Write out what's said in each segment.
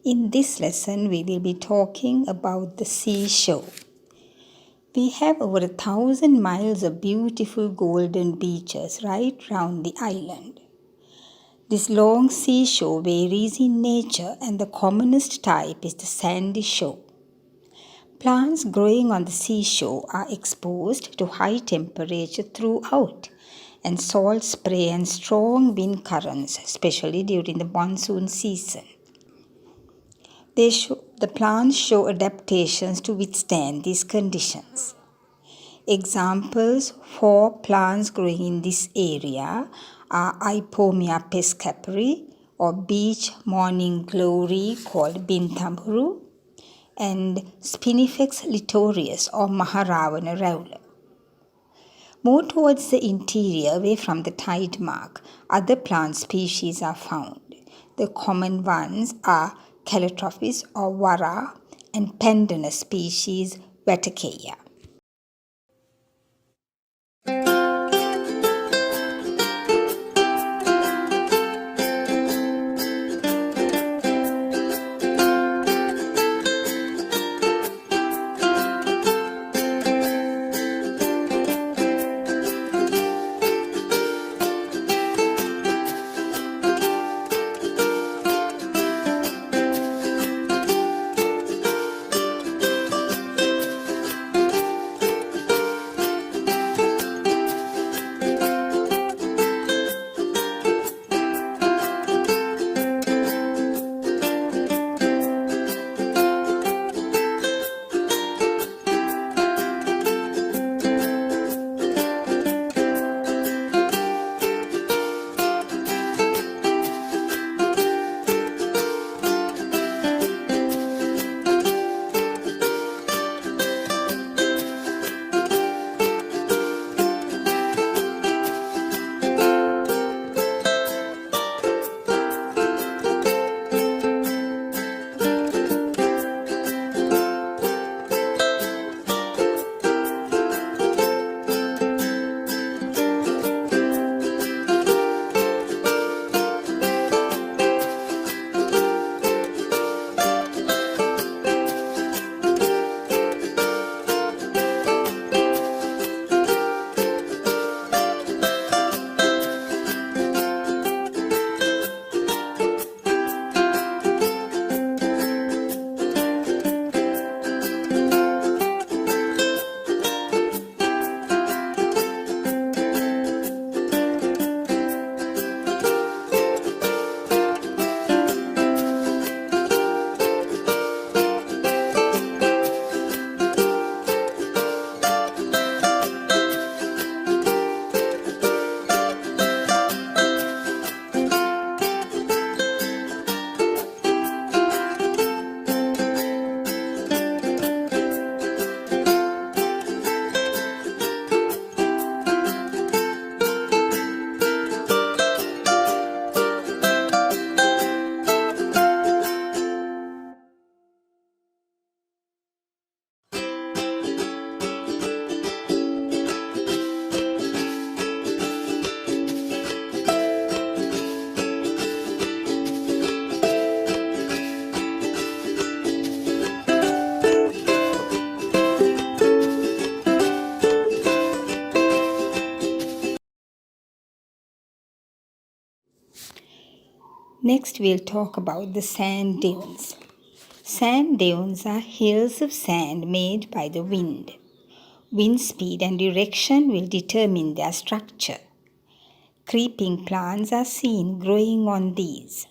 In this lesson, we will be talking about the seashore. We have over 1,000 miles of beautiful golden beaches right round the island. This long seashore varies in nature, and the commonest type is the sandy shore. Plants growing on the seashore are exposed to high temperature throughout, and salt spray and strong wind currents, especially during the monsoon season. The plants show adaptations to withstand these conditions. Examples for plants growing in this area are Ipomia pescapari or beach morning glory called Bintamburu, and Spinifex litorius or Maharavana Rowler. More towards the interior, away from the tide mark, other plant species are found. The common ones are Calotropis or Vara and pandanus species Vataceae. Next, we'll talk about the sand dunes. Sand dunes are hills of sand made by the wind. Wind speed and direction will determine their structure. Creeping plants are seen growing on these.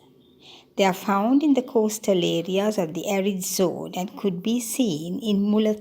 They are found in the coastal areas of the arid zone and could be seen in Mullathur